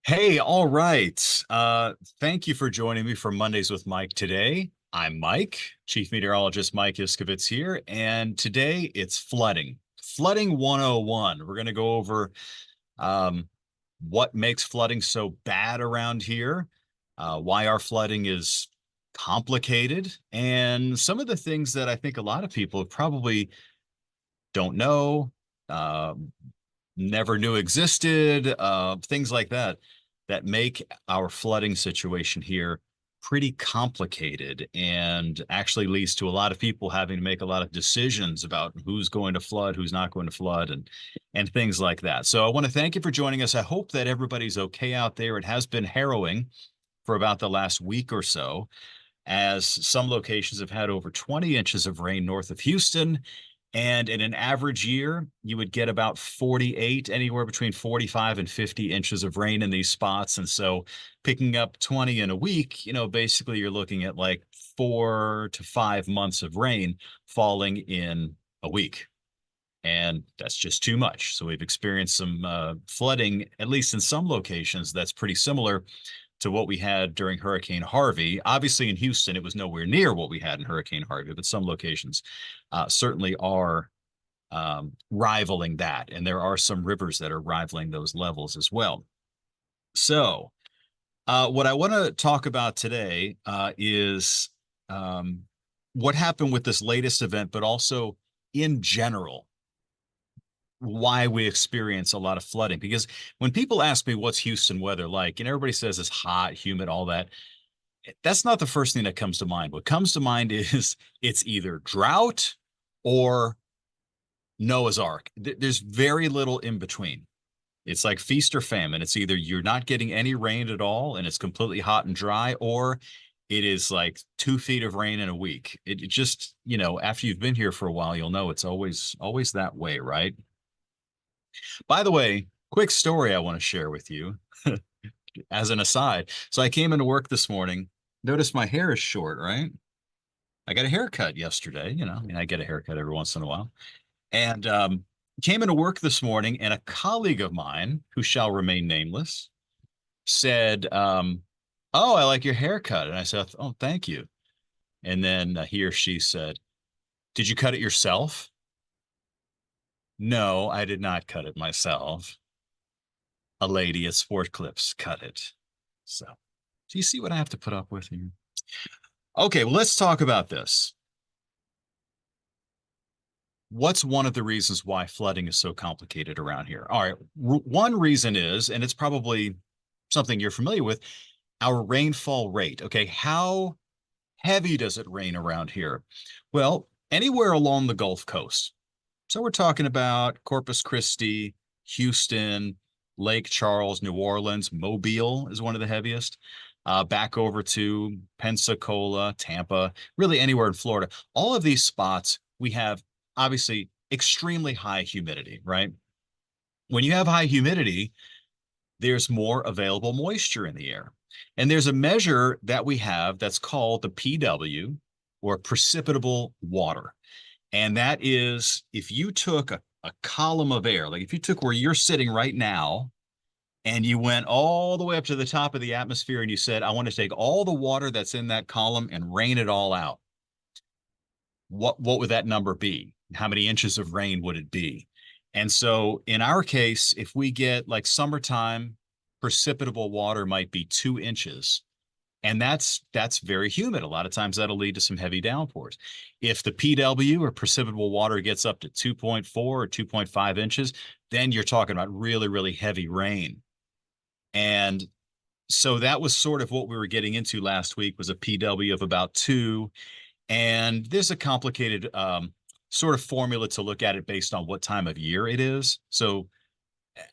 Hey, all right. Thank you for joining me for Mondays with Mike today. I'm Mike, Chief Meteorologist Mike Iskovitz here, and today it's flooding. Flooding 101. We're going to go over um, what makes flooding so bad around here, why our flooding is complicated, and some of the things that I think a lot of people probably don't know, uh, never knew existed, things like that, that make our flooding situation here pretty complicated and actually leads to a lot of people having to make a lot of decisions about who's going to flood, who's not going to flood, and things like that. So I want to thank you for joining us. I hope that everybody's okay out there. It has been harrowing for about the last week or so, as some locations have had over 20 inches of rain north of Houston. And in an average year, you would get about 48, anywhere between 45 and 50 inches of rain in these spots. And so picking up 20 in a week, basically you're looking at like 4 to 5 months of rain falling in a week. And that's just too much. So we've experienced some flooding, at least in some locations, that's pretty similar to what we had during Hurricane Harvey. Obviously, in Houston, it was nowhere near what we had in Hurricane Harvey, but some locations certainly are rivaling that. And there are some rivers that are rivaling those levels as well. So, what I want to talk about today is um, what happened with this latest event, but also in general, why we experience a lot of flooding. Because when people ask me what's Houston weather like, and everybody says it's hot, humid, all that, that's not the first thing that comes to mind. What comes to mind is it's either drought or Noah's Ark. There's very little in between. It's like feast or famine. It's either you're not getting any rain at all and it's completely hot and dry, or it is like 2 feet of rain in a week. It just, after you've been here for a while, you'll know it's always that way, right? By the way, quick story I want to share with you as an aside. So I came into work this morning, noticed my hair is short, right? I got a haircut yesterday, I mean, I get a haircut every once in a while. And came into work this morning, and a colleague of mine, who shall remain nameless, said, "Oh, I like your haircut." And I said, "Oh, thank you." And then he or she said, "Did you cut it yourself?" No, I did not cut it myself. A lady at Sport Clips cut it. So, do you see what I have to put up with here? Okay, well, let's talk about this. What's one of the reasons why flooding is so complicated around here? All right, one reason is, and it's probably something you're familiar with, our rainfall rate. Okay, how heavy does it rain around here? Well, anywhere along the Gulf Coast. So we're talking about Corpus Christi, Houston, Lake Charles, New Orleans, Mobile is one of the heaviest. Back over to Pensacola, Tampa, really anywhere in Florida. All of these spots, we have obviously extremely high humidity, right? When you have high humidity, there's more available moisture in the air. And there's a measure that we have that's called the PW, or precipitable water. And that is, if you took a column of air, like if you took where you're sitting right now and you went all the way up to the top of the atmosphere and you said, I want to take all the water that's in that column and rain it all out, what would that number be? How many inches of rain would it be? And so in our case, if we get like summertime, precipitable water might be 2 inches. And that's very humid. A lot of times that'll lead to some heavy downpours. If the PW, or precipitable water, gets up to 2.4 or 2.5 inches, then you're talking about really, really heavy rain. And so that was sort of what we were getting into last week, was a PW of about 2. And there's a complicated sort of formula to look at it based on what time of year it is. So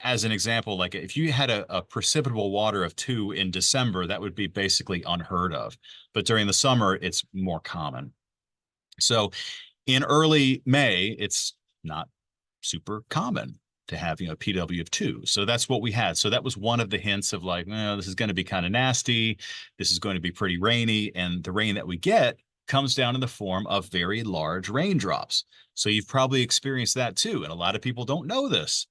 as an example, like if you had a precipitable water of 2 in December, that would be basically unheard of. But during the summer, it's more common. So in early May, it's not super common to have, PW of 2. So that's what we had. So that was one of the hints of like, well, this is going to be kind of nasty. This is going to be pretty rainy. And the rain that we get comes down in the form of very large raindrops. So you've probably experienced that too. And a lot of people don't know this.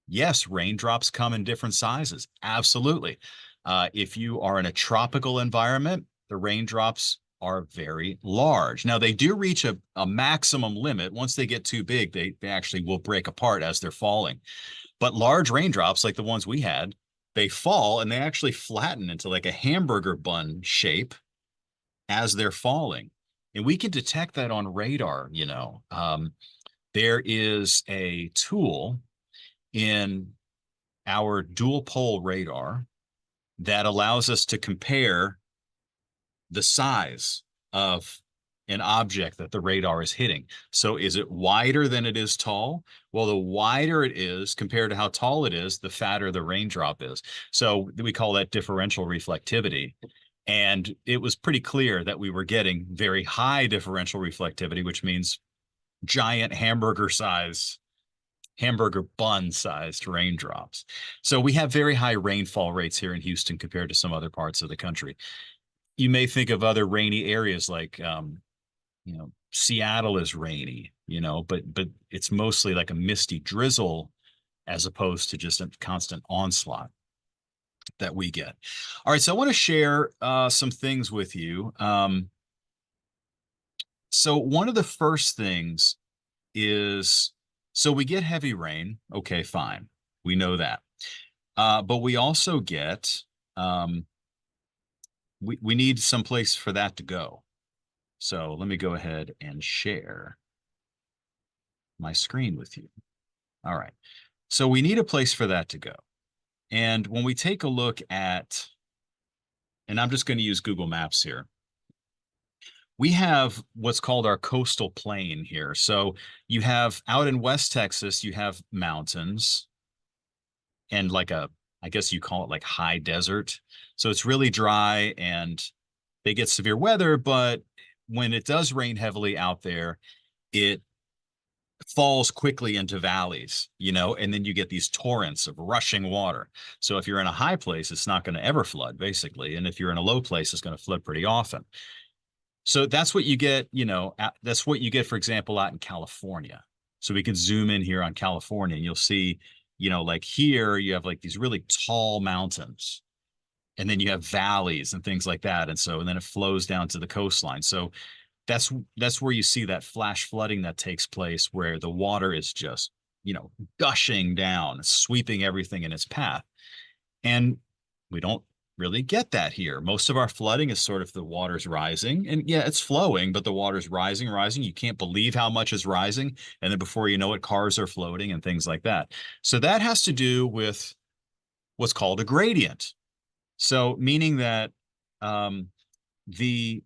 Yes, raindrops come in different sizes. Absolutely. If you are in a tropical environment, the raindrops are very large. Now, they do reach a maximum limit. Once they get too big, they actually will break apart as they're falling. But large raindrops, like the ones we had, they fall and they actually flatten into like a hamburger bun shape as they're falling. And we can detect that on radar, you know. There is a tool in our dual pole radar that allows us to compare the size of an object that the radar is hitting. So is it wider than it is tall? Well, the wider it is compared to how tall it is, the fatter the raindrop is. So we call that differential reflectivity. And it was pretty clear that we were getting very high differential reflectivity, which means giant hamburger bun sized raindrops. So we have very high rainfall rates here in Houston compared to some other parts of the country. You may think of other rainy areas like Seattle is rainy, but it's mostly like a misty drizzle as opposed to just a constant onslaught that we get. All right, so I want to share some things with you. So one of the first things is, so we get heavy rain. Okay, fine. We know that. But we also get, we need some place for that to go. So let me go ahead and share my screen with you. All right. So we need a place for that to go. And when we take a look at, and I'm just going to use Google Maps here, we have what's called our coastal plain here. So you have out in West Texas, you have mountains and like I guess you call it like high desert. So it's really dry and they get severe weather, but when it does rain heavily out there, it falls quickly into valleys, and then you get these torrents of rushing water. So if you're in a high place, it's not going to ever flood, basically. And if you're in a low place, it's going to flood pretty often. So that's what you get, that's what you get, for example, out in California. So we can zoom in here on California and you'll see, like here you have like these really tall mountains and then you have valleys and things like that. And then it flows down to the coastline. So that's where you see that flash flooding that takes place where the water is just, gushing down, sweeping everything in its path. And we don't really get that here. Most of our flooding is sort of the water's rising and yeah, it's flowing, but the water's rising, rising. You can't believe how much is rising. And then before you know it, cars are floating and things like that. So that has to do with what's called a gradient. So meaning that the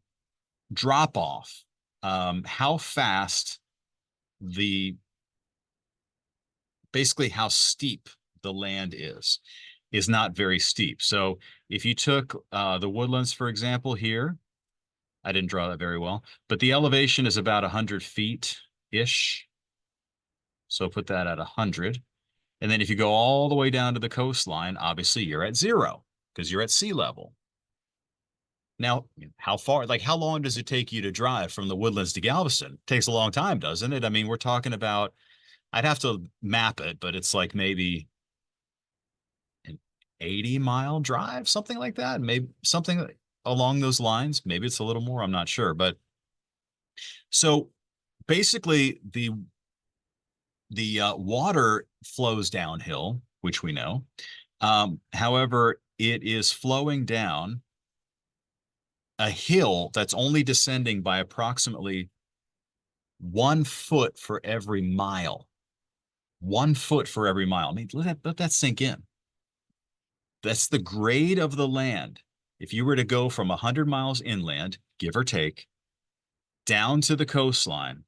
drop off, how fast the basically how steep the land is not very steep. So if you took the woodlands, for example, here, I didn't draw that very well, but the elevation is about 100 feet-ish. So put that at 100. And then if you go all the way down to the coastline, obviously you're at 0 because you're at sea level. Now, how far, like how long does it take you to drive from the woodlands to Galveston? It takes a long time, doesn't it? I mean, we're talking about, I'd have to map it, but it's like maybe an 80-mile drive, something like that. Maybe something along those lines. Maybe it's a little more, I'm not sure. But so basically the water flows downhill, which we know. However, it is flowing down a hill that's only descending by approximately 1 foot for every mile. 1 foot for every mile. I mean, let that sink in. That's the grade of the land. If you were to go from 100 miles inland, give or take, down to the coastline,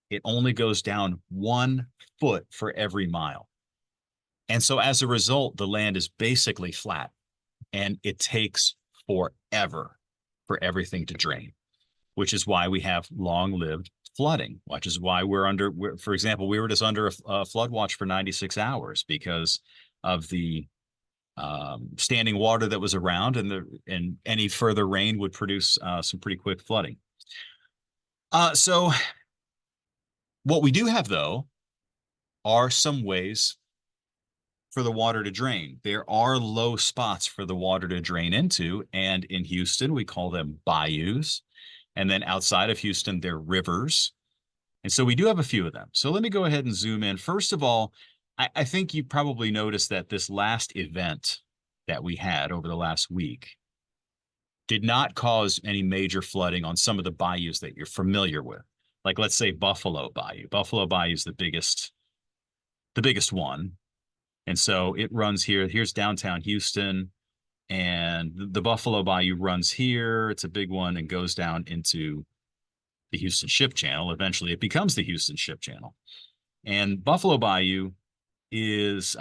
it only goes down 1 foot for every mile. And so as a result, the land is basically flat and it takes forever for everything to drain, which is why we have long-lived flooding, which is why for example, we were just under a flood watch for 96 hours because of the standing water that was around, and any further rain would produce some pretty quick flooding. So what we do have, though, are some ways for the water to drain. There are low spots for the water to drain into. And in Houston, we call them bayous. And then outside of Houston, they're rivers. And so we do have a few of them. So let me go ahead and zoom in. First of all, I think you probably noticed that this last event that we had over the last week did not cause any major flooding on some of the bayous that you're familiar with. Like let's say Buffalo Bayou. Buffalo Bayou is the biggest one. And so it runs here. Here's downtown Houston. And the Buffalo Bayou runs here. It's a big one and goes down into the Houston Ship Channel. Eventually, it becomes the Houston Ship Channel. And Buffalo Bayou is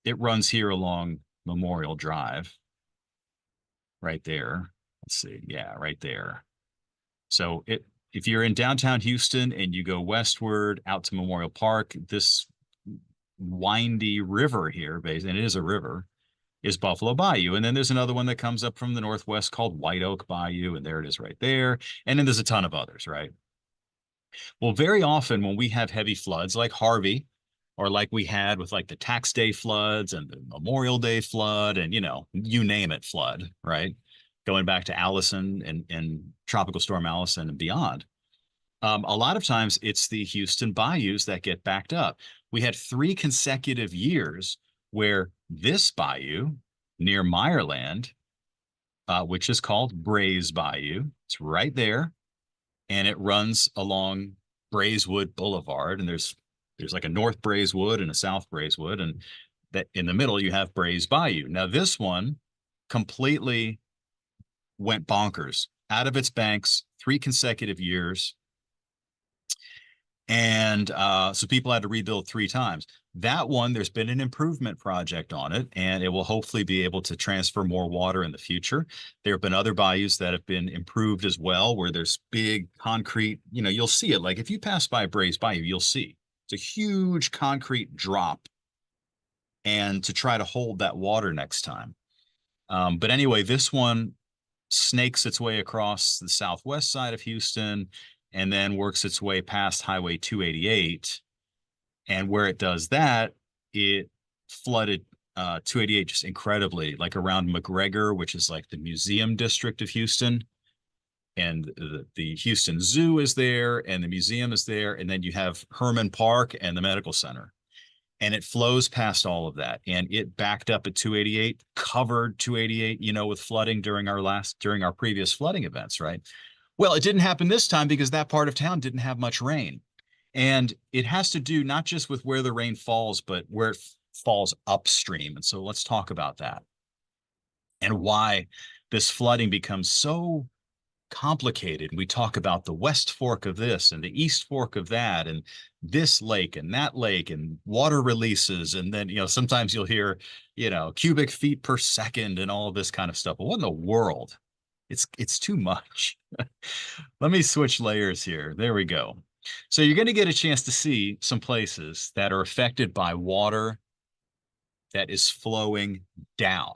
it runs here along Memorial Drive, right there. Let's see, yeah, right there. So if you're in downtown Houston and you go westward out to Memorial Park, this windy river here, and it is a river, is Buffalo Bayou. And then there's another one that comes up from the northwest called White Oak Bayou, and there it is right there. And then there's a ton of others, right? Well, very often when we have heavy floods like Harvey, or like we had with like the Tax Day floods and the Memorial Day flood, and you name it, flood, right? Going back to Allison and Tropical Storm Allison and beyond. A lot of times it's the Houston bayous that get backed up. We had 3 consecutive years where this bayou near Meyerland, which is called Brays Bayou, it's right there, and it runs along Braeswood Boulevard, and there's like a North Braeswood and a South Braeswood, and that in the middle you have Brays Bayou. Now this one completely went bonkers out of its banks 3 consecutive years. And so people had to rebuild 3 times. That one, there's been an improvement project on it, and it will hopefully be able to transfer more water in the future. There have been other bayous that have been improved as well, where there's big concrete, you'll see it. Like if you pass by Brays Bayou, you'll see it's a huge concrete drop, and to try to hold that water next time. But anyway, this one snakes its way across the southwest side of Houston and then works its way past Highway 288. And where it does that, it flooded 288 just incredibly, like around McGregor, which is like the museum district of Houston. And the Houston Zoo is there, and the museum is there. And then you have Herman Park and the medical center. And it flows past all of that. And it backed up at 288, covered 288, with flooding during our previous flooding events, right? Well, it didn't happen this time because that part of town didn't have much rain. And it has to do not just with where the rain falls, but where it falls upstream. And so let's talk about that and why this flooding becomes so complicated. We talk about the West Fork of this and the East Fork of that, and this lake and that lake and water releases. And then, sometimes you'll hear, cubic feet per second and all of this kind of stuff. But what in the world? It's too much. Let me switch layers here. There we go. So you're going to get a chance to see some places that are affected by water that is flowing down,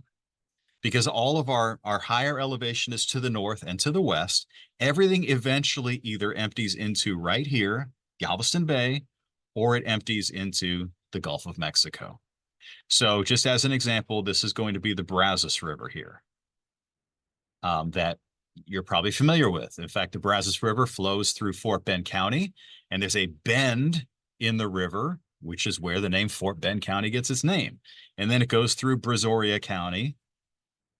because all of our higher elevation is to the north and to the west. Everything eventually either empties into right here, Galveston Bay, or it empties into the Gulf of Mexico. So just as an example, this is going to be the Brazos River here. That you're probably familiar with. In fact, the Brazos River flows through Fort Bend County, and there's a bend in the river, which is where the name Fort Bend County gets its name. And then it goes through Brazoria County,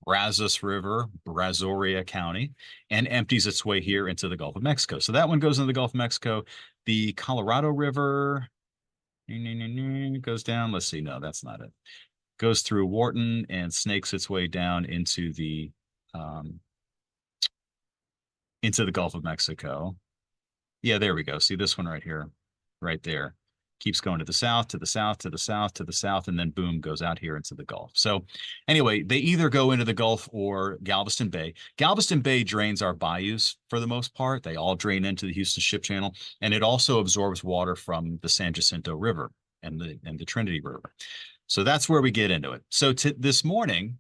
Brazos River, Brazoria County, and empties its way here into the Gulf of Mexico. So that one goes into the Gulf of Mexico. The Colorado River goes down. Let's see. No, that's not it. Goes through Wharton and snakes its way down into the Gulf of Mexico. Yeah, there we go. See this one right here, right there. Keeps going to the south, to the south, to the south, to the south, and then boom, goes out here into the Gulf. So anyway, they either go into the Gulf or Galveston Bay. Galveston Bay drains our bayous for the most part. They all drain into the Houston Ship Channel, and it also absorbs water from the San Jacinto River and the Trinity River. So that's where we get into it. So this morning,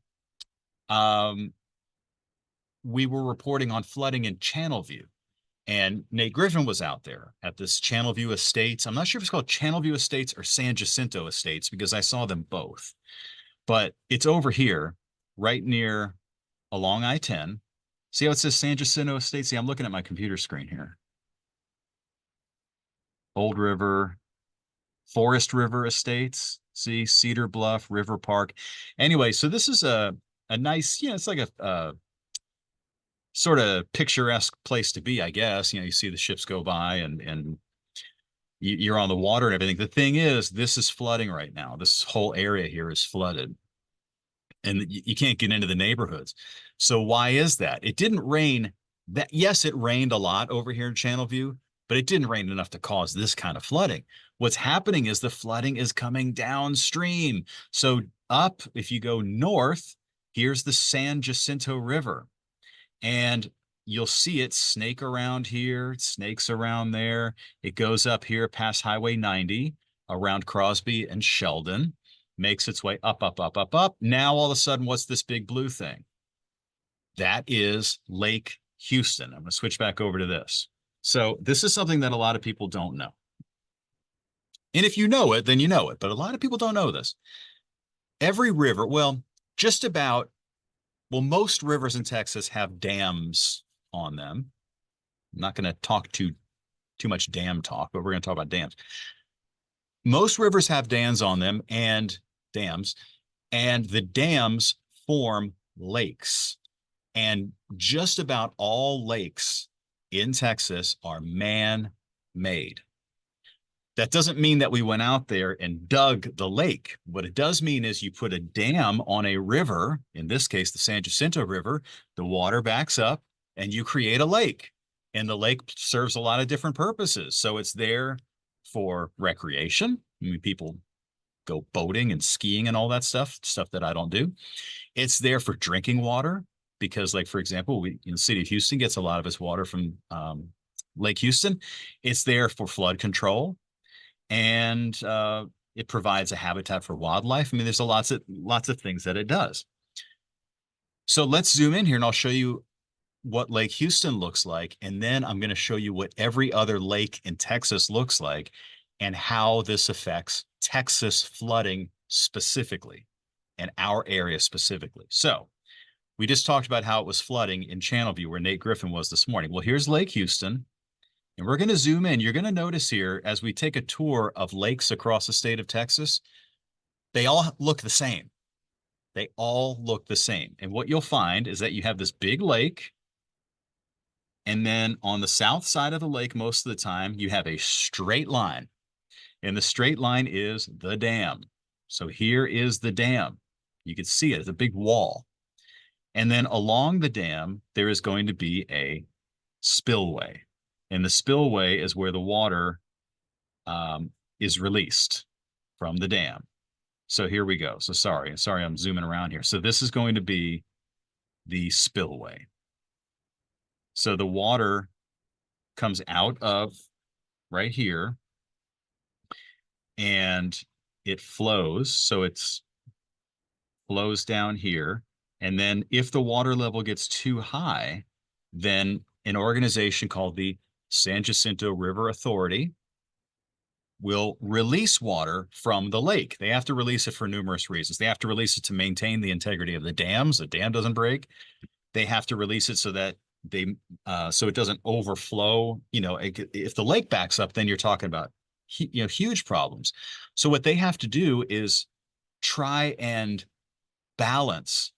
we were reporting on flooding in Channelview. And Nate Griffin was out there at this Channelview Estates. I'm not sure if it's called Channelview Estates or San Jacinto Estates because I saw them both. But it's over here, right near along I-10. See how it says San Jacinto Estates? See, I'm looking at my computer screen here. Old River, Forest River Estates. See, Cedar Bluff, River Park. Anyway, so this is a nice, it's like a sort of picturesque place to be, I guess. You see the ships go by and you're on the water and everything. The thing is, this is flooding right now. This whole area here is flooded, and you can't get into the neighborhoods. So why is that? It didn't rain that, yes, it rained a lot over here in Channelview, but it didn't rain enough to cause this kind of flooding. What's happening is the flooding is coming downstream. So up, if you go north, here's the San Jacinto River. And you'll see it snake around here, it snakes around there. It goes up here past Highway 90 around Crosby and Sheldon, makes its way up, up, up, up, up. Now, all of a sudden, what's this big blue thing? That is Lake Houston. I'm going to switch back over to this. So this is something that a lot of people don't know. And if you know it, then you know it. But a lot of people don't know this. Every river, well, just about, well, most rivers in Texas have dams on them. I'm not going to talk too much dam talk, but we're going to talk about dams. Most rivers have dams on them and the dams form lakes. And just about all lakes in Texas are man-made. That doesn't mean that we went out there and dug the lake. What it does mean is you put a dam on a river, in this case, the San Jacinto River, the water backs up and you create a lake. And the lake serves a lot of different purposes. So it's there for recreation. I mean, people go boating and skiing and all that stuff that I don't do. It's there for drinking water because, like, for example, the city of Houston gets a lot of its water from Lake Houston. It's there for flood control. And it provides a habitat for wildlife. I mean, there's lots of things that it does. So let's zoom in here and I'll show you what Lake Houston looks like. And then I'm going to show you what every other lake in Texas looks like and how this affects Texas flooding specifically and our area specifically. So we just talked about how it was flooding in Channelview where Nate Griffin was this morning. Well, here's Lake Houston. And we're going to zoom in. You're going to notice here as we take a tour of lakes across the state of Texas, they all look the same. They all look the same. And what you'll find is that you have this big lake. And then on the south side of the lake, most of the time, you have a straight line. And the straight line is the dam. So here is the dam. You can see it. It's a big wall. And then along the dam, there is going to be a spillway. And the spillway is where the water is released from the dam. So here we go. So sorry, I'm zooming around here. So this is going to be the spillway. So the water comes out of right here and it flows. So it's flows down here. And then if the water level gets too high, then an organization called the San Jacinto River Authority will release water from the lake. They have to release it for numerous reasons. They have to release it to maintain the integrity of the dams. The dam doesn't break. They have to release it so that so it doesn't overflow. If the lake backs up, then you're talking about huge problems. So what they have to do is try and balance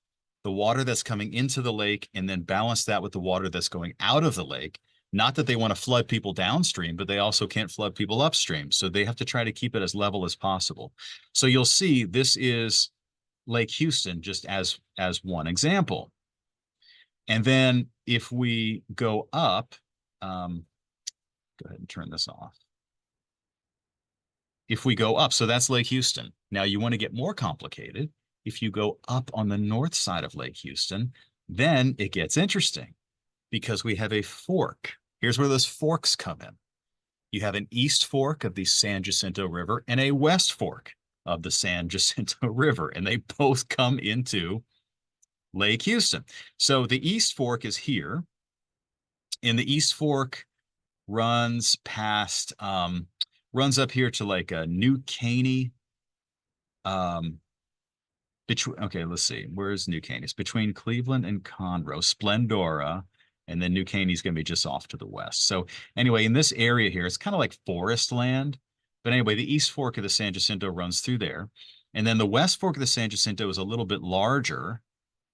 the water that's coming into the lake and then balance that with the water that's going out of the lake. Not that they want to flood people downstream, but they also can't flood people upstream. So they have to try to keep it as level as possible. So you'll see this is Lake Houston just as one example. And then if we go up, go ahead and turn this off. If we go up, so that's Lake Houston. Now you want to get more complicated. If you go up on the north side of Lake Houston, then it gets interesting because we have a fork. Here's where those forks come in. You have an east fork of the San Jacinto River and a west fork of the San Jacinto River, and they both come into Lake Houston. So the east fork is here. In the east fork, runs past, runs up here to like New Caney. Um, okay, let's see. Where's New Caney? It's between Cleveland and Conroe, Splendora, and then New Caney's going to be just off to the west. So anyway, in this area here, it's kind of like forest land. But anyway, the East Fork of the San Jacinto runs through there. And then the West Fork of the San Jacinto is a little bit larger,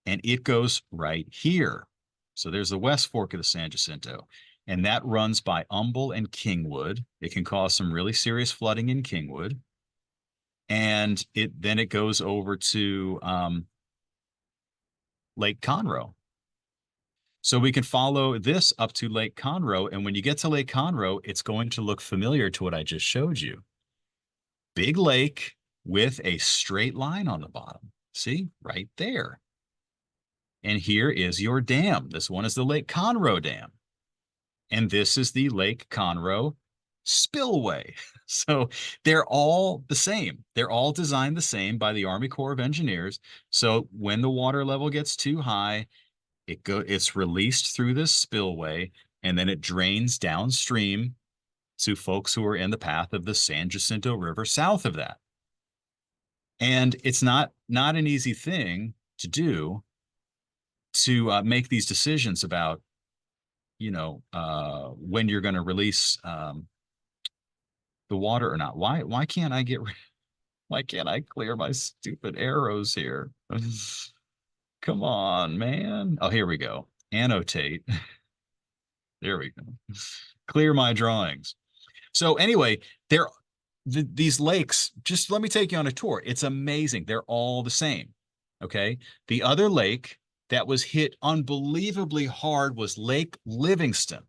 and it goes right here. So there's the West Fork of the San Jacinto, and that runs by Humble and Kingwood. It can cause some really serious flooding in Kingwood. And it goes over to Lake Conroe. So we can follow this up to Lake Conroe. And when you get to Lake Conroe, it's going to look familiar to what I just showed you. Big lake with a straight line on the bottom. See, right there. And here is your dam. This one is the Lake Conroe Dam. And this is the Lake Conroe spillway. So they're all the same. They're all designed the same by the Army Corps of Engineers. So when the water level gets too high, it's released through this spillway, and then it drains downstream to folks who are in the path of the San Jacinto River south of that. And it's not an easy thing to do to make these decisions about, when you're going to release the water or not. Why can't I clear my stupid arrows here? Come on, man. Oh, here we go. Annotate. There we go. Clear my drawings. So anyway, these lakes, just let me take you on a tour. It's amazing. They're all the same. Okay. The other lake that was hit unbelievably hard was Lake Livingston.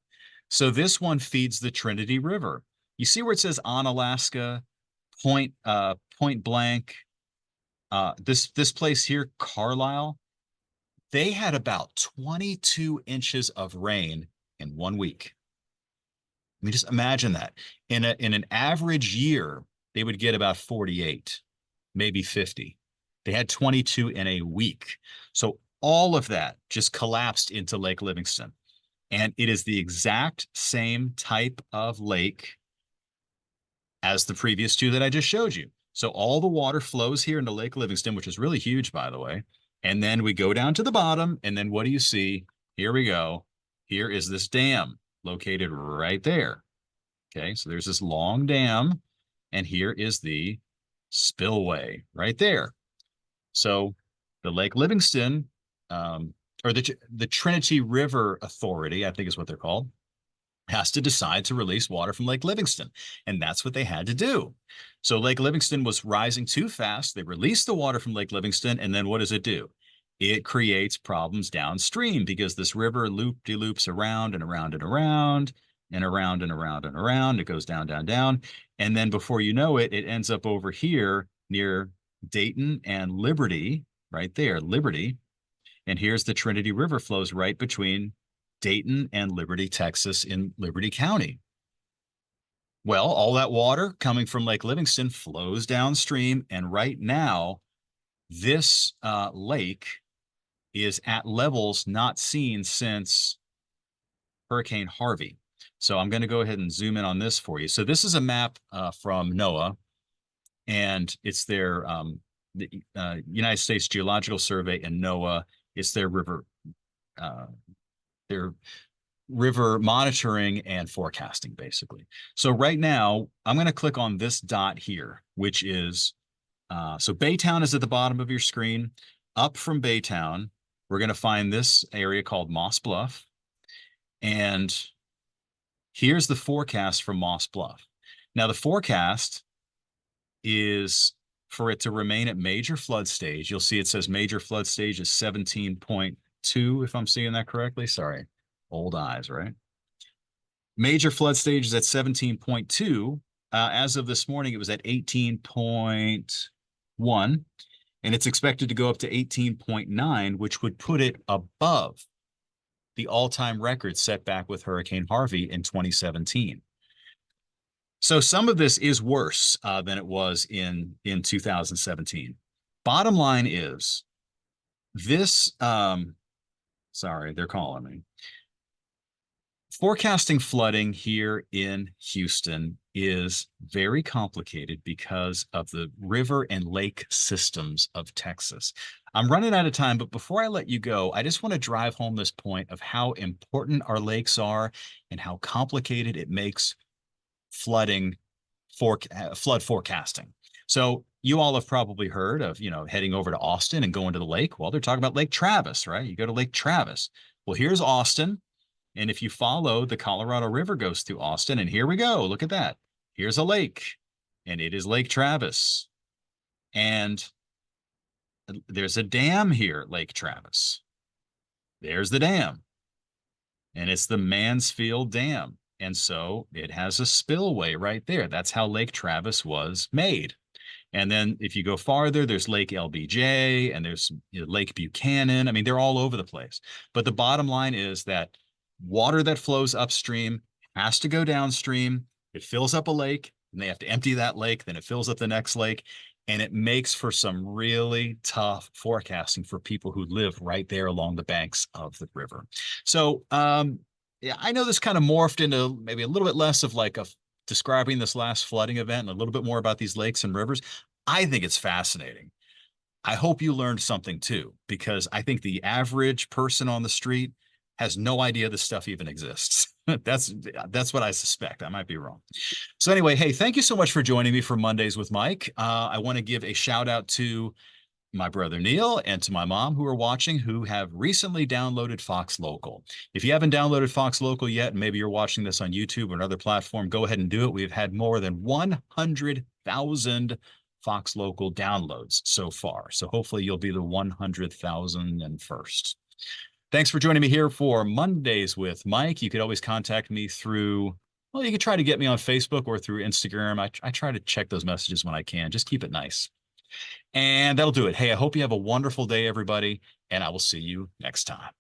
So this one feeds the Trinity River. You see where it says Onalaska, Point Blank, this place here, Carlisle, they had about 22 inches of rain in 1 week. I mean, just imagine that. In an average year, they would get about 48, maybe 50. They had 22 in a week. So all of that just collapsed into Lake Livingston. And it is the exact same type of lake as the previous two that I just showed you. So all the water flows here into Lake Livingston, which is really huge, by the way. And then we go down to the bottom, and then what do you see? Here we go. Here is this dam located right there. Okay, so there's this long dam, and here is the spillway right there. So the Lake Livingston, or the Trinity River Authority, I think is what they're called, has to decide to release water from Lake Livingston. And that's what they had to do. So Lake Livingston was rising too fast. They released the water from Lake Livingston. And then what does it do? It creates problems downstream because this river loop-de-loops around and around and around and around and around and around. It goes down, down, down. And then before you know it, it ends up over here near Dayton and Liberty, right there, Liberty. And here's the Trinity River flows right between Dayton and Liberty, Texas, in Liberty County. Well, all that water coming from Lake Livingston flows downstream, and right now, this lake is at levels not seen since Hurricane Harvey. So I'm going to go ahead and zoom in on this for you. So this is a map from NOAA, and it's their the United States Geological Survey and NOAA. It's their river monitoring and forecasting, basically. So right now, I'm going to click on this dot here, which is, so Baytown is at the bottom of your screen. Up from Baytown, we're going to find this area called Moss Bluff. And here's the forecast from Moss Bluff. Now, the forecast is for it to remain at major flood stage. You'll see it says major flood stage is 17.2, if I'm seeing that correctly. Sorry. Old eyes, right? Major flood stage is at 17.2. As of this morning, it was at 18.1, and it's expected to go up to 18.9, which would put it above the all-time record set back with Hurricane Harvey in 2017. So some of this is worse than it was in 2017. Bottom line is this, sorry, they're calling me. Forecasting flooding here in Houston is very complicated because of the river and lake systems of Texas. I'm running out of time, but before I let you go, I just want to drive home this point of how important our lakes are and how complicated it makes flooding flood forecasting. So you all have probably heard of, heading over to Austin and going to the lake. Well, they're talking about Lake Travis, right? You go to Lake Travis. Well, here's Austin. And if you follow, the Colorado River goes through Austin. And here we go. Look at that. Here's a lake, and it is Lake Travis. And there's a dam here, Lake Travis. There's the dam. And it's the Mansfield Dam. And so it has a spillway right there. That's how Lake Travis was made. And then if you go farther, there's Lake LBJ and there's Lake Buchanan. I mean, they're all over the place. But the bottom line is that water that flows upstream has to go downstream. It fills up a lake, and they have to empty that lake. Then it fills up the next lake. And it makes for some really tough forecasting for people who live right there along the banks of the river. So, yeah, I know this kind of morphed into maybe a little bit less of like describing this last flooding event and a little bit more about these lakes and rivers. I think it's fascinating. I hope you learned something too, because I think the average person on the street has no idea this stuff even exists. That's what I suspect. I might be wrong. So anyway, hey, thank you so much for joining me for Mondays with Mike. I want to give a shout out to my brother Neil and to my mom who are watching, who have recently downloaded Fox Local. If you haven't downloaded Fox Local yet, and maybe you're watching this on YouTube or another platform, go ahead and do it. We've had more than 100,000 Fox Local downloads so far. So hopefully you'll be the 100,001st. Thanks for joining me here for Mondays with Mike. You could always contact me through, well, you could try to get me on Facebook or through Instagram. I try to check those messages when I can. Just keep it nice. And that'll do it. Hey, I hope you have a wonderful day, everybody, and I will see you next time.